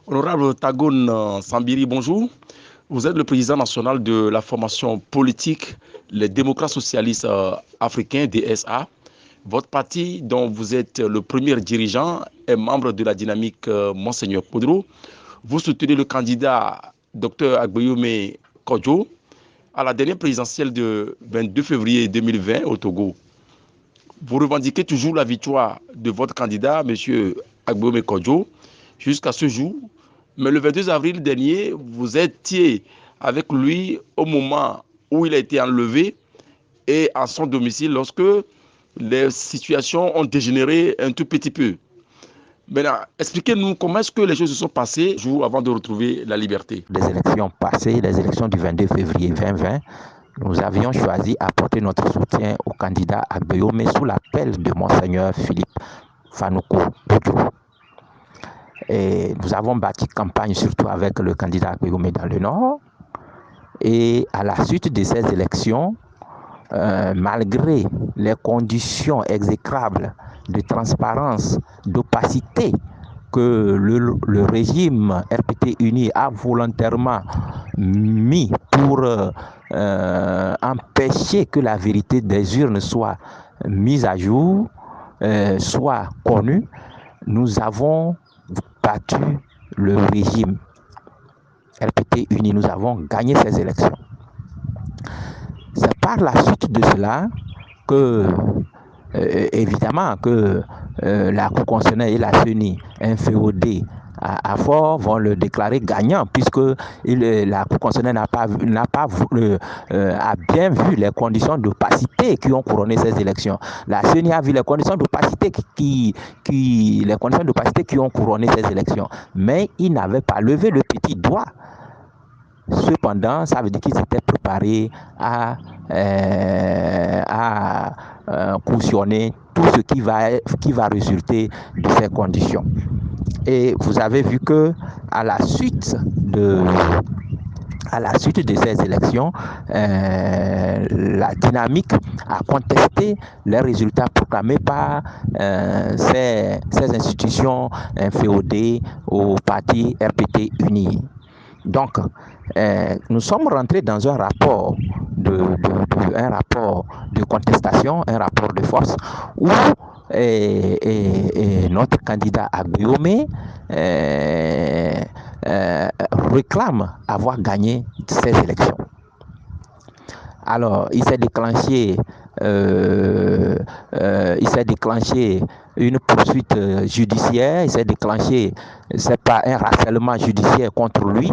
Honorable Tagoun Sambiri, bonjour. Vous êtes le président national de la formation politique Les démocrates socialistes africains, DSA. Votre parti, dont vous êtes le premier dirigeant, est membre de la dynamique Monseigneur Podro. Vous soutenez le candidat Dr Agbeyome Kodjo à la dernière présidentielle de 22 février 2020 au Togo. Vous revendiquez toujours la victoire de votre candidat, M. Agbeyome Kodjo, jusqu'à ce jour. Mais le 22 avril dernier, vous étiez avec lui au moment où il a été enlevé et à son domicile lorsque les situations ont dégénéré un tout petit peu. Maintenant, expliquez-nous comment est-ce que les choses se sont passées jour avant de retrouver la liberté. Les élections passées, les élections du 22 février 2020, nous avions choisi d'apporter notre soutien au candidat Agbeyome sous l'appel de Monseigneur Philippe Fanouko Boudjou. Et nous avons bâti campagne surtout avec le candidat Agbeyome dans le Nord. Et à la suite de ces élections, malgré les conditions exécrables de transparence, d'opacité que le régime RPT Uni a volontairement mis pour empêcher que la vérité des urnes soit mise à jour, soit connue, nous avons battu le régime RPT Uni, nous avons gagné ces élections. C'est par la suite de cela que, évidemment, que la Cour constitutionnelle et la CENI, FEOD, à fort, vont le déclarer gagnant, puisque la Cour constitutionnelle a bien vu les conditions d'opacité qui ont couronné ces élections. La CENI a vu les conditions d'opacité qui ont couronné ces élections. Mais il n'avait pas levé le petit doigt. Cependant, ça veut dire qu'ils étaient préparés à cautionner tout ce qui va résulter de ces conditions. Et vous avez vu que à la suite de ces élections, la dynamique a contesté les résultats proclamés par ces institutions FEOD au parti RPT Uni. Donc, nous sommes rentrés dans un rapport de contestation, un rapport de force où notre candidat Agbeyome réclame avoir gagné ces élections. Alors, il s'est déclenché une poursuite judiciaire, il s'est déclenché, c'est pas un harcèlement judiciaire contre lui,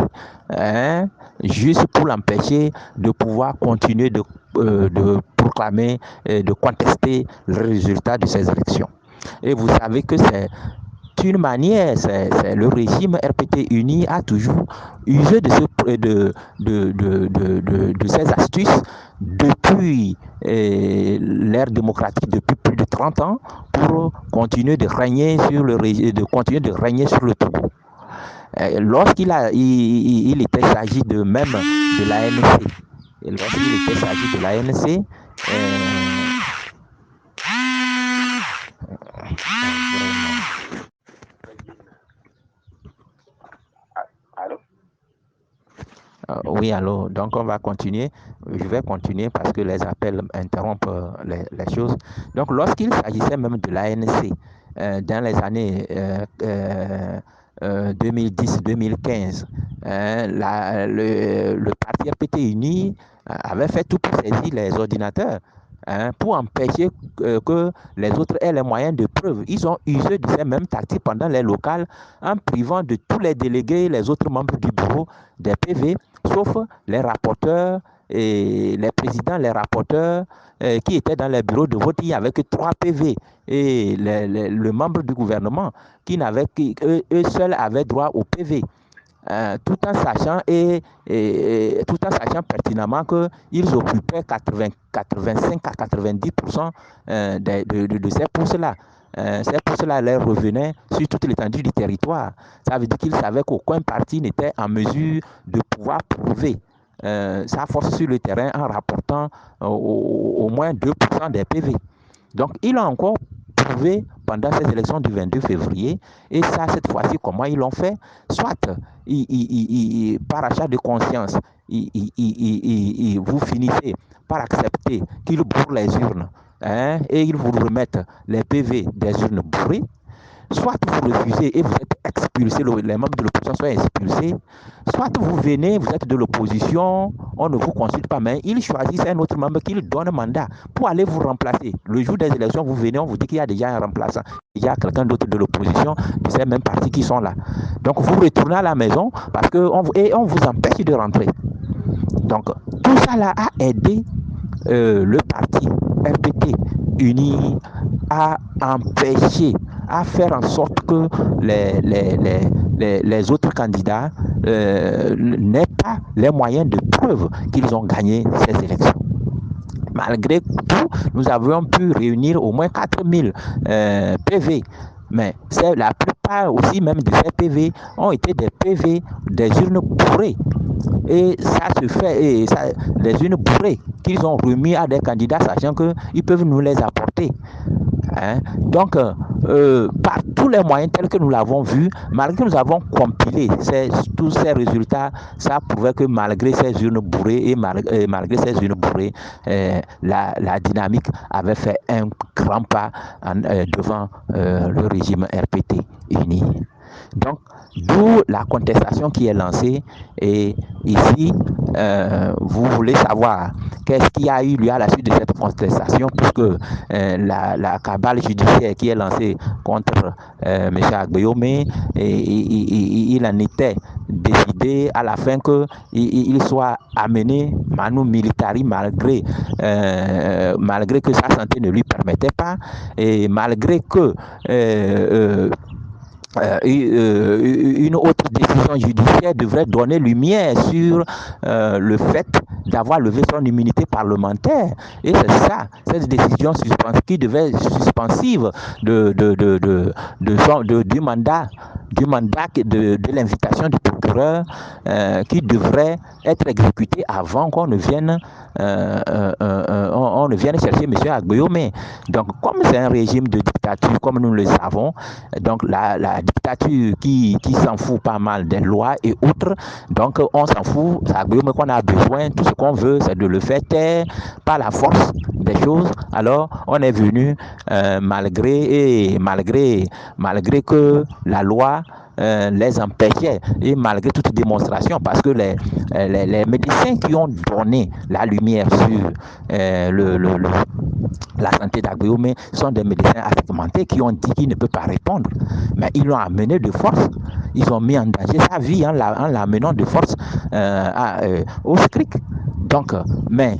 juste pour l'empêcher de pouvoir continuer de proclamer, de contester le résultat de ces élections. Et vous savez que c'est une manière, le régime RPT Uni a toujours usé de ces astuces depuis l'ère démocratique, depuis plus de 30 ans, pour continuer de régner sur le Togo. Lorsqu'il était s'agit de l'ANC, oui, allô, donc on va continuer. Je vais continuer parce que les appels interrompent les choses. Donc, lorsqu'il s'agissait même de l'ANC, dans les années 2010-2015, le parti RPT Uni avait fait tout pour saisir les ordinateurs, pour empêcher que les autres aient les moyens de preuve. Ils ont usé de ces mêmes tactiques pendant les locales en privant de tous les délégués, les autres membres du bureau des PV, sauf les rapporteurs et les présidents, les rapporteurs qui étaient dans les bureaux de vote. Il n'y avait que 3 PV et le membre du gouvernement eux seuls avaient droit au PV. Tout en sachant pertinemment qu'ils occupaient 85 à 90% de ces postes-là. Ces postes-là leur revenaient sur toute l'étendue du territoire. Ça veut dire qu'ils savaient qu'aucun parti n'était en mesure de pouvoir prouver sa force sur le terrain en rapportant au moins 2% des PV. Donc, il a encore trouvé pendant ces élections du 22 février. Et ça, cette fois-ci, comment ils l'ont fait? Soit, par achat de conscience, vous finissez par accepter qu'ils bourrent les urnes, hein, et ils vous remettent les PV des urnes bourrées. Soit vous refusez et vous êtes expulsé, les membres de l'opposition sont expulsés, soit vous venez, vous êtes de l'opposition, on ne vous consulte pas, mais ils choisissent un autre membre qui donne mandat pour aller vous remplacer. Le jour des élections, vous venez, on vous dit qu'il y a déjà un remplaçant, il y a quelqu'un d'autre de l'opposition de ces mêmes partis qui sont là. Donc vous retournez à la maison parce qu'on vous empêche de rentrer. Donc tout ça là a aidé le parti RPT uni à empêcher, à faire en sorte que les autres candidats n'aient pas les moyens de preuve qu'ils ont gagné ces élections. Malgré tout, nous avions pu réunir au moins 4000 PV. Mais la plupart aussi même de ces PV ont été des PV des urnes bourrées. Et ça se fait, et ça, les urnes bourrées qu'ils ont remis à des candidats, sachant qu'ils peuvent nous les apporter. Hein? Donc, par tous les moyens tels que nous l'avons vu, malgré que nous avons compilé tous ces résultats, ça prouvait que malgré ces urnes bourrées et malgré ces urnes bourrées, la dynamique avait fait un grand pas devant le régime RPT uni. Donc, d'où la contestation qui est lancée. Et ici, vous voulez savoir qu'est-ce qui a eu lieu à la suite de cette contestation, puisque la cabale judiciaire qui est lancée contre M. Agbeyome, il en était décidé à la fin qu'il soit amené manu militari malgré que sa santé ne lui permettait pas, et malgré que une autre décision judiciaire devrait donner lumière sur le fait d'avoir levé son immunité parlementaire. Et c'est ça, cette décision qui devait suspensive du mandat de l'invitation du procureur qui devrait être exécuté avant qu'on ne vienne chercher M. Agbeyome. Donc, comme c'est un régime de dictature, comme nous le savons, donc la dictature qui s'en fout pas mal des lois et autres, donc on s'en fout. C'est Agbeyome qu'on a besoin. Tout ce qu'on veut, c'est de le faire taire par la force des choses. Alors, on est venu malgré que la loi les empêchait, et malgré toute démonstration, parce que les médecins qui ont donné la lumière sur la santé d'Agbeyome sont des médecins assermentés qui ont dit qu'il ne peut pas répondre, mais ils l'ont amené de force, ils ont mis en danger sa vie en l'amenant de force au SCRIC. Donc, mais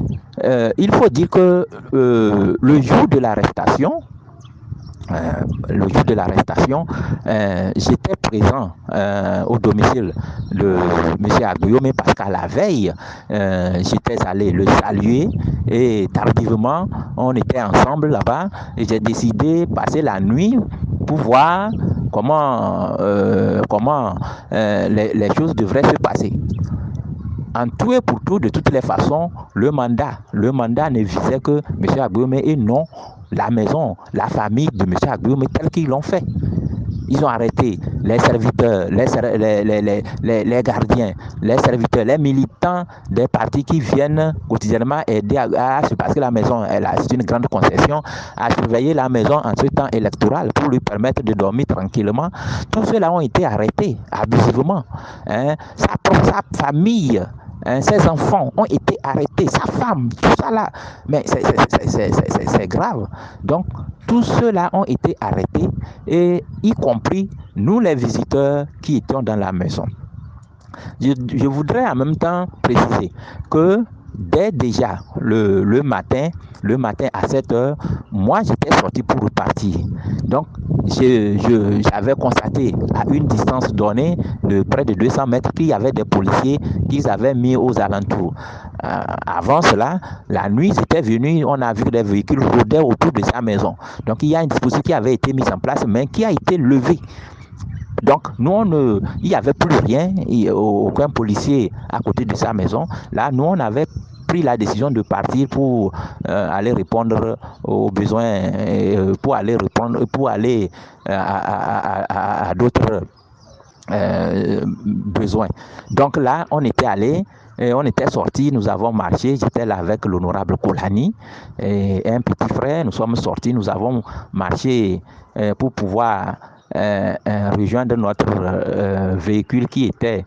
il faut dire que le jour de l'arrestation, j'étais présent au domicile de M. Agbeyome, parce qu'à la veille, j'étais allé le saluer, et tardivement, on était ensemble là-bas, et j'ai décidé de passer la nuit pour voir comment les choses devraient se passer. En tout et pour tout, de toutes les façons, le mandat ne visait que M. Agbeyome et non la maison, la famille de M. Agbeyome tel qu'ils l'ont fait. Ils ont arrêté les serviteurs, les gardiens, les serviteurs, les militants des partis qui viennent quotidiennement aider parce que la maison, c'est une grande concession, à surveiller la maison en ce temps électoral pour lui permettre de dormir tranquillement. Tous ceux-là ont été arrêtés abusivement. Hein. Sa famille, ses enfants ont été arrêtés, sa femme, tout ça là. Mais c'est grave. Donc, tous ceux-là ont été arrêtés, et y compris nous les visiteurs qui étions dans la maison. Je voudrais en même temps préciser que dès déjà le matin à 7h, moi j'étais sorti pour repartir. Donc j'avais constaté à une distance donnée de près de 200 mètres qu'il y avait des policiers qu'ils avaient mis aux alentours. Avant cela, la nuit, c'était venu, on a vu des véhicules rôder autour de sa maison. Donc il y a un dispositif qui avait été mis en place, mais qui a été levé. Donc, il n'y avait plus rien, aucun policier à côté de sa maison. Là, nous, on avait pris la décision de partir pour aller répondre aux besoins, pour aller répondre, pour aller à d'autres besoins. Donc là, on était allé, on était sortis, nous avons marché, j'étais là avec l'honorable Kolani et un petit frère, nous sommes sortis, nous avons marché pour pouvoir rejoindre notre véhicule qui était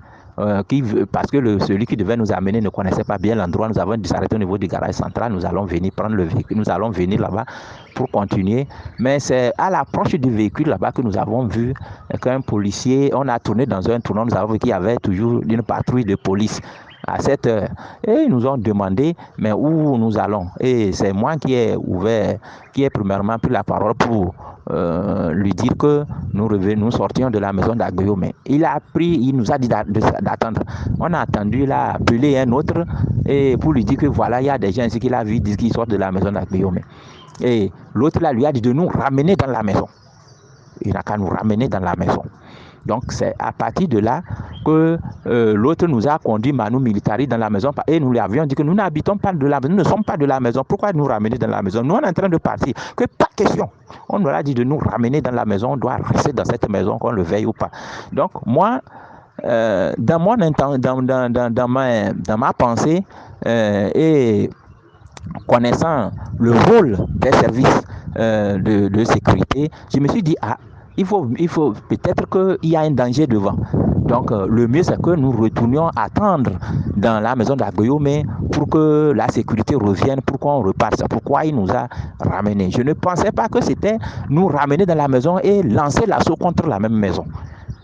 parce que celui qui devait nous amener ne connaissait pas bien l'endroit. Nous avons dû s'arrêter au niveau du garage central. Nous allons venir prendre le véhicule. Nous allons venir là-bas pour continuer. Mais c'est à l'approche du véhicule là-bas que nous avons vu qu'un policier, on a tourné dans un tournant, nous avons vu qu'il y avait toujours une patrouille de police à cette heure. Et ils nous ont demandé, mais où nous allons? Et c'est moi qui ai premièrement pris la parole pour lui dire que nous sortions de la maison d'Agbeyo. Mais il nous a dit d'attendre. On a attendu, il a appelé un autre et pour lui dire que voilà, il y a des gens ici qu'il a vu dire qu'ils sortent de la maison d'Agbeyo. Et l'autre là lui a dit de nous ramener dans la maison. Il n'a qu'à nous ramener dans la maison. Donc c'est à partir de là que l'autre nous a conduit Manu Militari dans la maison et nous lui avions dit que nous n'habitons pas de la maison, nous ne sommes pas de la maison. Pourquoi nous ramener dans la maison? Nous on est en train de partir, que pas question. On nous a dit de nous ramener dans la maison, on doit rester dans cette maison, qu'on le veuille ou pas. Donc moi, dans ma pensée et connaissant le rôle des services de sécurité, je me suis dit, il faut peut-être qu'il y a un danger devant. Donc, le mieux, c'est que nous retournions attendre dans la maison d'Agbeyo, mais pour que la sécurité revienne, pour qu'on reparte. C'est pourquoi il nous a ramenés. Je ne pensais pas que c'était nous ramener dans la maison et lancer l'assaut contre la même maison.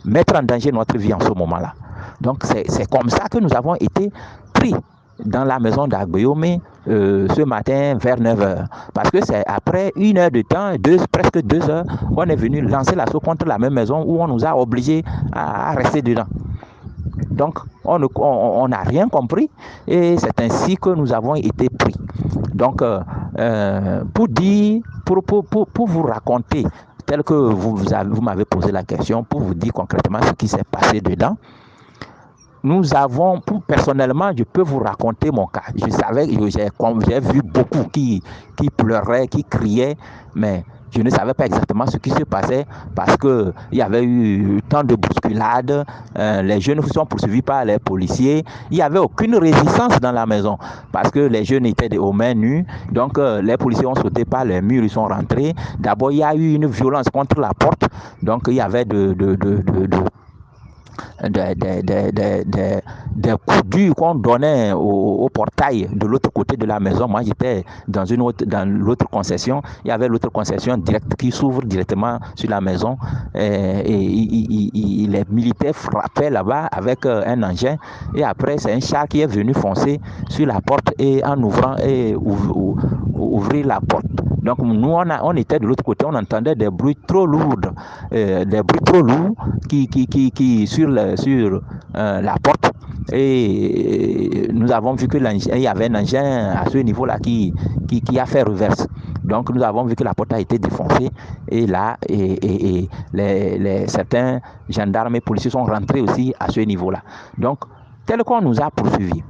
Mettre en danger notre vie en ce moment-là. Donc, c'est comme ça que nous avons été pris dans la maison d'Agbeyo, mais ce matin vers 9h. Parce que c'est après 1 heure de temps, presque 2 heures, on est venu lancer l'assaut contre la même maison où on nous a obligés à rester dedans. Donc, on n'a rien compris et c'est ainsi que nous avons été pris. Donc, pour vous raconter, tel que vous m'avez posé la question, pour vous dire concrètement ce qui s'est passé dedans, personnellement, je peux vous raconter mon cas. Je savais, j'ai vu beaucoup qui pleuraient, qui criaient, mais je ne savais pas exactement ce qui se passait parce qu'il y avait eu tant de bousculades, les jeunes sont poursuivis par les policiers, il n'y avait aucune résistance dans la maison parce que les jeunes étaient aux mains nues, donc les policiers ont sauté par les murs, ils sont rentrés. D'abord, il y a eu une violence contre la porte, donc il y avait des coups durs qu'on donnait au portail de l'autre côté de la maison. Moi, j'étais dans l'autre concession. Il y avait l'autre concession directe qui s'ouvre directement sur la maison. Et les militaires frappaient là-bas avec un engin. Et après, c'est un char qui est venu foncer sur la porte et en ouvrant et ouvrir la porte. Donc nous, on était de l'autre côté, on entendait des bruits trop lourds, qui sur la porte. Et nous avons vu qu'il y avait un engin à ce niveau-là qui a fait reverse. Donc nous avons vu que la porte a été défoncée et là, certains gendarmes et policiers sont rentrés aussi à ce niveau-là. Donc, tel qu'on nous a poursuivis.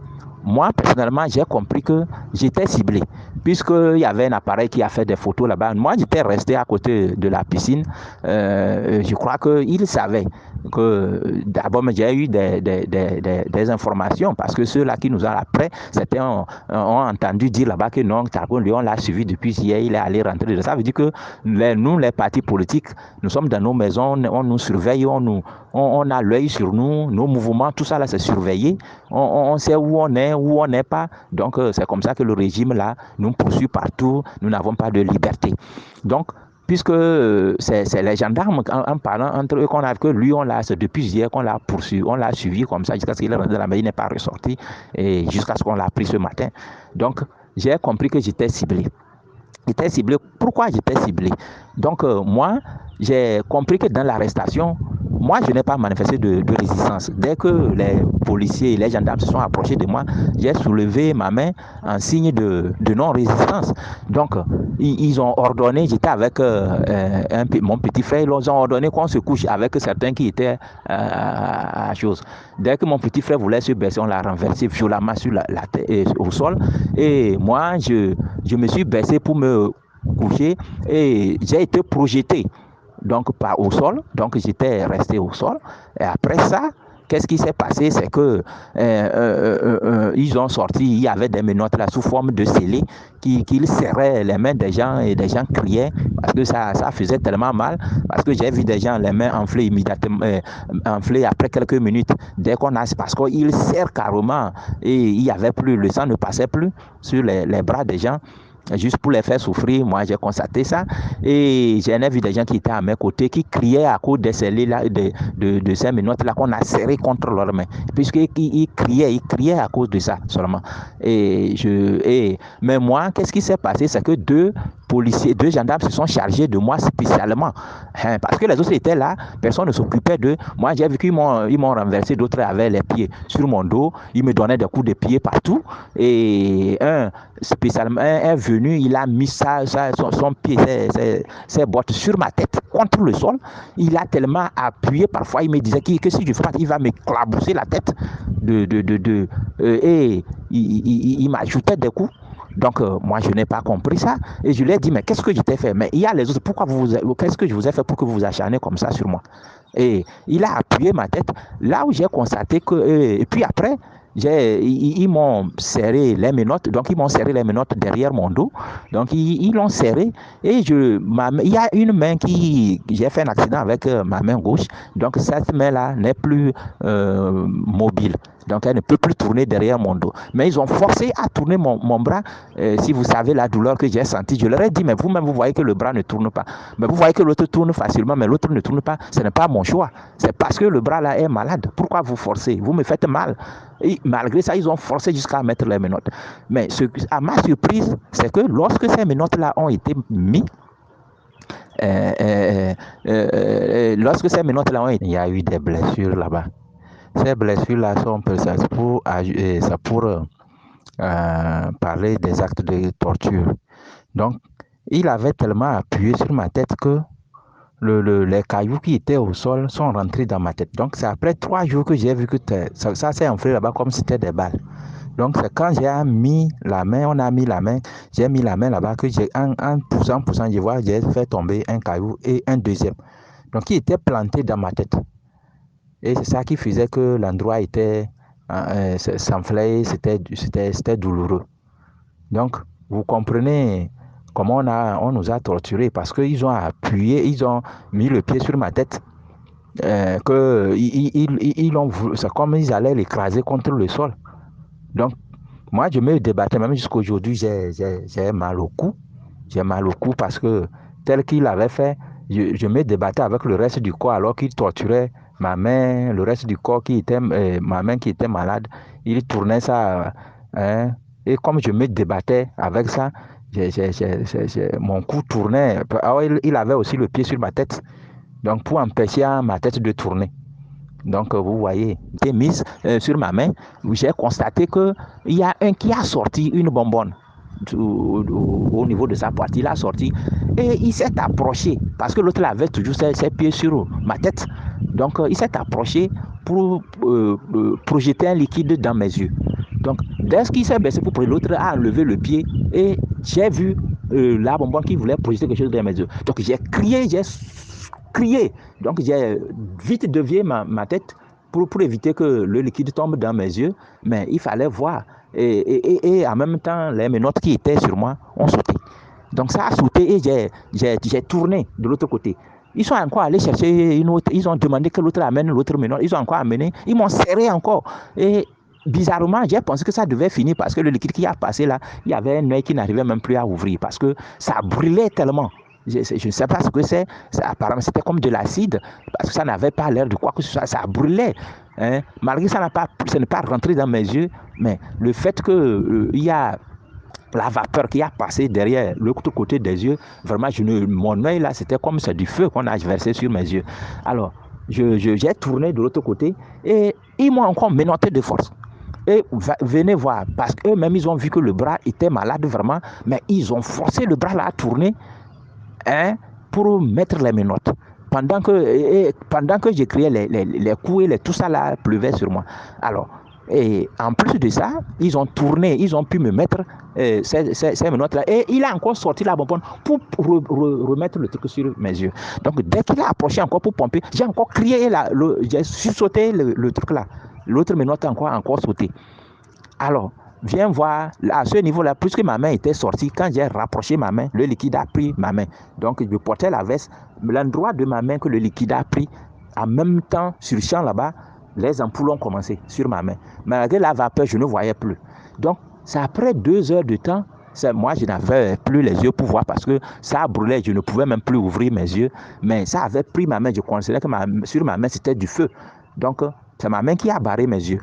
Moi, personnellement, j'ai compris que j'étais ciblé, puisqu'il y avait un appareil qui a fait des photos là-bas. Moi, j'étais resté à côté de la piscine. Je crois qu'il savait que d'abord, j'ai eu des informations, parce que ceux-là qui nous ont après, ont entendu dire là-bas que non, Targon Léon l'a suivi depuis hier, il est allé rentrer. Ça veut dire que nous, les partis politiques, nous sommes dans nos maisons, on nous surveille, on a l'œil sur nous, nos mouvements, tout ça là, c'est surveillé. On sait où on est, où on n'est pas. Donc, c'est comme ça que le régime là nous poursuit partout. Nous n'avons pas de liberté. Donc, puisque c'est les gendarmes, en parlant entre eux, qu'on a que lui, c'est depuis hier qu'on l'a poursuivi, on l'a suivi comme ça jusqu'à ce qu'il est rentré dans la maison, il n'est pas ressorti, et jusqu'à ce qu'on l'a pris ce matin. Donc, j'ai compris que j'étais ciblé. Pourquoi j'étais ciblé? Donc, moi, j'ai compris que dans l'arrestation, moi, je n'ai pas manifesté de résistance. Dès que les policiers et les gendarmes se sont approchés de moi, j'ai soulevé ma main en signe de non-résistance. Donc, ils ont ordonné, j'étais avec mon petit frère, ils ont ordonné qu'on se couche avec certains qui étaient à chose. Dès que mon petit frère voulait se baisser, on l'a renversé violemment sur la tête, au sol. Et moi, je me suis baissé pour me coucher et j'ai été projeté donc pas au sol, donc j'étais resté au sol. Et après ça, qu'est-ce qui s'est passé? C'est que ils ont sorti, il y avait des menottes là sous forme de scellés qui serraient les mains des gens et des gens criaient parce que ça faisait tellement mal. Parce que j'ai vu des gens les mains enflées immédiatement, enflées après quelques minutes. Dès qu'on a, parce qu'ils serrent carrément et il y avait plus, le sang ne passait plus sur les bras des gens. Juste pour les faire souffrir, moi j'ai constaté ça et j'en ai vu des gens qui étaient à mes côtés qui criaient à cause des scellés là, de ces menottes là qu'on a serré contre leurs mains, puisqu'ils criaient à cause de ça seulement. Mais moi, qu'est-ce qui s'est passé? C'est que deux gendarmes se sont chargés de moi spécialement, parce que les autres étaient là, personne ne s'occupait d'eux. Moi j'ai vu qu'ils m'ont renversé, d'autres avaient les pieds sur mon dos, ils me donnaient des coups de pied partout et spécialement un venu, il a mis son pied, ses bottes sur ma tête contre le sol. Il a tellement appuyé, parfois il me disait que si je fais pas, il va m'éclabousser la tête et il m'ajoutait des coups. Donc, moi, je n'ai pas compris ça. Et je lui ai dit, mais qu'est-ce que je t'ai fait? Mais il y a les autres, qu'est-ce que je vous ai fait pour que vous vous acharnez comme ça sur moi? Et il a appuyé ma tête là où j'ai constaté que... et puis après, ils m'ont serré les menottes, donc ils m'ont serré les menottes derrière mon dos, donc ils l'ont serré et il y a une main j'ai fait un accident avec ma main gauche, donc cette main-là n'est plus mobile, donc elle ne peut plus tourner derrière mon dos, mais ils ont forcé à tourner mon bras. Si vous savez la douleur que j'ai sentie, je leur ai dit, mais vous-même vous voyez que le bras ne tourne pas, mais vous voyez que l'autre tourne facilement, mais l'autre ne tourne pas, ce n'est pas mon choix, c'est parce que le bras là est malade, pourquoi vous forcez? Vous me faites mal. Et malgré ça, ils ont forcé jusqu'à mettre les menottes. Mais à ma surprise, c'est que lorsque ces menottes-là ont été mises, il y a eu des blessures là-bas. Ces blessures-là sont pour parler des actes de torture. Donc, il avait tellement appuyé sur ma tête que les cailloux qui étaient au sol sont rentrés dans ma tête. Donc, c'est après 3 jours que j'ai vu que ça s'est enflé là-bas comme si c'était des balles. Donc, c'est quand j'ai mis la main, j'ai mis la main là-bas que en poussant, j'ai fait tomber un caillou et un deuxième. Donc, il était planté dans ma tête. Et c'est ça qui faisait que l'endroit s'enflait, c'était douloureux. Donc, vous comprenez comment on nous a torturés parce qu'ils ont appuyé, ils ont mis le pied sur ma tête, c'est comme ils allaient l'écraser contre le sol. Donc, moi, je me débattais, même jusqu'à aujourd'hui, j'ai mal au cou. J'ai mal au cou parce que tel qu'il avait fait, je me débattais avec le reste du corps alors qu'il torturait ma main, le reste du corps ma main qui était malade, il tournait ça, et comme je me débattais avec ça, mon cou tournait. Alors, il avait aussi le pied sur ma tête, donc pour empêcher ma tête de tourner. Donc, vous voyez, j'étais mise sur ma main, où j'ai constaté qu'il y a un qui a sorti une bonbonne au niveau de sa poitrine. Il a sorti et il s'est approché, parce que l'autre avait toujours ses pieds sur ma tête. Donc, il s'est approché pour projeter un liquide dans mes yeux. Donc, dès qu'il s'est baissé pour l'autre a enlevé le pied et j'ai vu la bonbonne qui voulait projeter quelque chose dans mes yeux. Donc, j'ai crié. Donc, j'ai vite dévié ma tête pour éviter que le liquide tombe dans mes yeux. Mais il fallait voir. Et en même temps, les menottes qui étaient sur moi ont sauté. Donc, ça a sauté et j'ai tourné de l'autre côté. Ils sont encore allés chercher une autre. Ils ont demandé que l'autre amène l'autre menotte. Ils ont encore amené. Ils m'ont serré encore. Et bizarrement, j'ai pensé que ça devait finir parce que le liquide qui a passé là, il y avait un œil qui n'arrivait même plus à ouvrir parce que ça brûlait tellement. Je ne sais pas ce que c'est. Apparemment, c'était comme de l'acide parce que ça n'avait pas l'air de quoi que ce soit. Ça brûlait. Malgré ça, ça n'est pas rentré dans mes yeux. Mais le fait qu'il y a la vapeur qui a passé derrière l'autre côté des yeux, vraiment, mon œil là, c'était comme c'est du feu qu'on a versé sur mes yeux. Alors, j'ai tourné de l'autre côté et ils m'ont encore menotté de force. Et venez voir, parce qu'eux-mêmes, ils ont vu que le bras était malade vraiment, mais ils ont forcé le bras là à tourner pour mettre les menottes. Pendant que j'écriais les coups et tout ça là pleuvait sur moi. Alors, et en plus de ça, ils ont tourné, ils ont pu me mettre ces menottes là. Et il a encore sorti la bonbonne pour remettre le truc sur mes yeux. Donc, dès qu'il a approché encore pour pomper, j'ai encore crié, j'ai sauté le truc là. L'autre menotte a encore sauté. Alors, viens voir, à ce niveau-là, puisque ma main était sortie, quand j'ai rapproché ma main, le liquide a pris ma main. Donc, je portais la veste, l'endroit de ma main que le liquide a pris, en même temps, sur le champ là-bas, les ampoules ont commencé sur ma main. Malgré la vapeur, je ne voyais plus. Donc, c'est après 2 heures de temps, moi, je n'avais plus les yeux pour voir parce que ça brûlait, je ne pouvais même plus ouvrir mes yeux. Mais ça avait pris ma main, je considérais que sur ma main, c'était du feu. Donc, c'est ma main qui a barré mes yeux.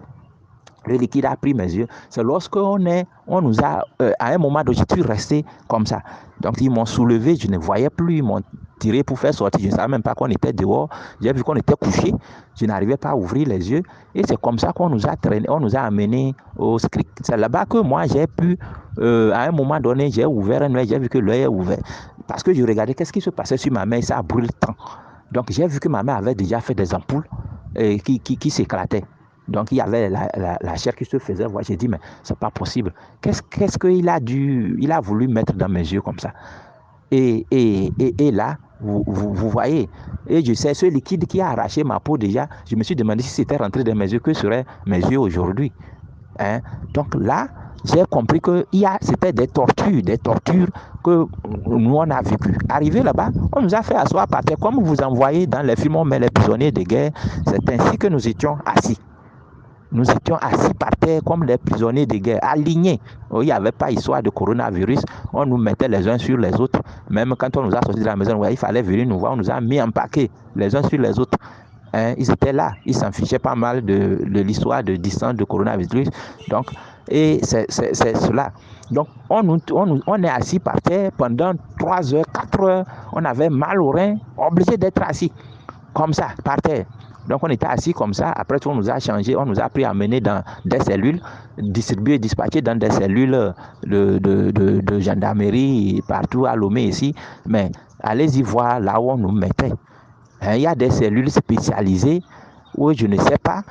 Le liquide a pris mes yeux. C'est lorsqu'on nous a, à un moment donné, je suis resté comme ça. Donc, ils m'ont soulevé, je ne voyais plus, ils m'ont tiré pour faire sortir. Je ne savais même pas qu'on était dehors. J'ai vu qu'on était couché. Je n'arrivais pas à ouvrir les yeux. Et c'est comme ça qu'on nous a traîné, on nous a amenés au SCRIC. C'est là-bas que moi, j'ai pu, à un moment donné, j'ai ouvert un œil, j'ai vu que l'œil est ouvert. Parce que je regardais qu'est-ce qui se passait sur ma main et ça a brûlé tant. Donc, j'ai vu que ma main avait déjà fait des ampoules qui s'éclataient. Donc, il y avait la chair qui se faisait voir. J'ai dit, mais c'est pas possible. Qu'est-ce qu'il il a voulu mettre dans mes yeux comme ça? Et là, vous voyez, et je sais, ce liquide qui a arraché ma peau déjà, je me suis demandé si c'était rentré dans mes yeux, que seraient mes yeux aujourd'hui. Donc là, j'ai compris que c'était des tortures que nous on a vécues. Arrivé là-bas, on nous a fait asseoir par terre, comme vous en voyez dans les films, on met les prisonniers de guerre. C'est ainsi que nous étions assis. Nous étions assis par terre comme les prisonniers de guerre, alignés. Il n'y avait pas histoire de coronavirus. On nous mettait les uns sur les autres. Même quand on nous a sortis de la maison, il fallait venir nous voir. On nous a mis en paquet les uns sur les autres. Ils étaient là. Ils s'en fichaient pas mal de l'histoire de distance de coronavirus. Donc, et c'est cela. Donc, on est assis par terre pendant 3 heures, 4 heures. On avait mal au rein, obligé d'être assis comme ça, par terre. Donc, on était assis comme ça. Après, on nous a changé, on nous a pris à mener dans des cellules, distribués, dispatchés dans des cellules de gendarmerie partout à Lomé ici. Mais allez-y voir là où on nous mettait. Il y a des cellules spécialisées où je ne sais pas,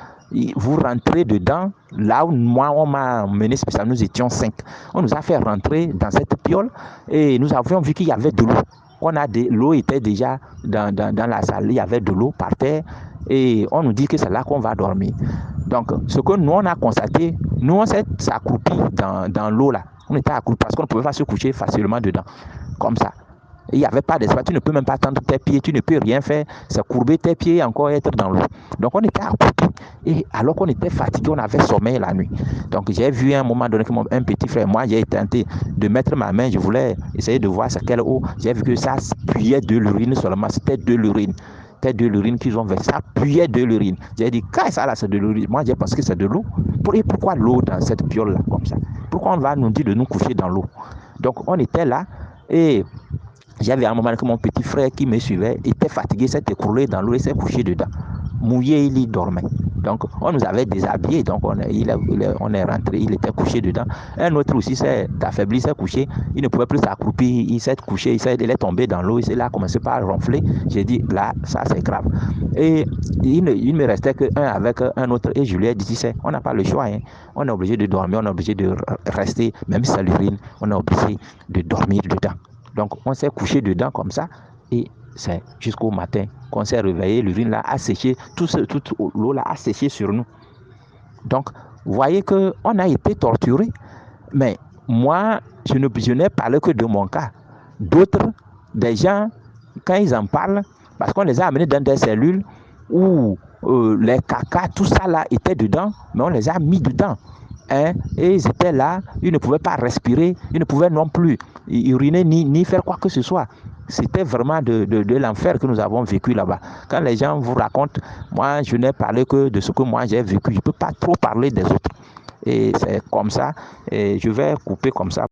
vous rentrez dedans. Là où moi, on m'a mené spécialement, nous étions 5. On nous a fait rentrer dans cette piole et nous avions vu qu'il y avait de l'eau. L'eau était déjà dans la salle. Il y avait de l'eau par terre. Et on nous dit que c'est là qu'on va dormir. Donc, ce que nous, on a constaté, nous, on s'est accroupi dans l'eau là. On était accroupi parce qu'on ne pouvait pas se coucher facilement dedans. Comme ça. Il n'y avait pas d'espace. Tu ne peux même pas tendre tes pieds. Tu ne peux rien faire. C'est courber tes pieds et encore être dans l'eau. Donc, on était accroupi. Et alors qu'on était fatigué, on avait sommeil la nuit. Donc, j'ai vu à un moment donné que un petit frère, moi, j'ai tenté de mettre ma main. Je voulais essayer de voir c'est quelle eau. J'ai vu que ça puait de l'urine seulement. C'était de l'urine. C'était de l'urine qu'ils ont versé, ça puait de l'urine. J'ai dit, quand ça là, c'est de l'urine. Moi, j'ai pensé que c'est de l'eau. Pourquoi l'eau dans cette piole là, comme ça? Pourquoi on va nous dire de nous coucher dans l'eau? Donc, on était là et j'avais un moment que mon petit frère qui me suivait était fatigué, s'est écroulé dans l'eau et s'est couché dedans. Mouillé, il y dormait. Donc, on nous avait déshabillés. Donc, on est rentré, il était couché dedans. Un autre aussi s'est affaibli, s'est couché. Il ne pouvait plus s'accroupir. Il s'est couché, il est tombé dans l'eau. Il a commencé par ronfler. J'ai dit, là, ça, c'est grave. Et il ne me restait qu'un avec un autre. Et je lui ai dit, on n'a pas le choix. On est obligé de dormir, on est obligé de rester, même si c'est l'urine, on est obligé de dormir dedans. Donc, on s'est couché dedans comme ça. Et c'est jusqu'au matin qu'on s'est réveillé, l'urine là a séché, toute l'eau là a séché sur nous. Donc, vous voyez qu'on a été torturés. Mais moi, je n'ai parlé que de mon cas. D'autres, des gens, quand ils en parlent, parce qu'on les a amenés dans des cellules où les caca, tout ça là était dedans, mais on les a mis dedans. Et ils étaient là, ils ne pouvaient pas respirer, ils ne pouvaient non plus uriner ni faire quoi que ce soit. C'était vraiment de l'enfer que nous avons vécu là-bas. Quand les gens vous racontent, moi je n'ai parlé que de ce que moi j'ai vécu, je ne peux pas trop parler des autres. Et c'est comme ça, et je vais couper comme ça.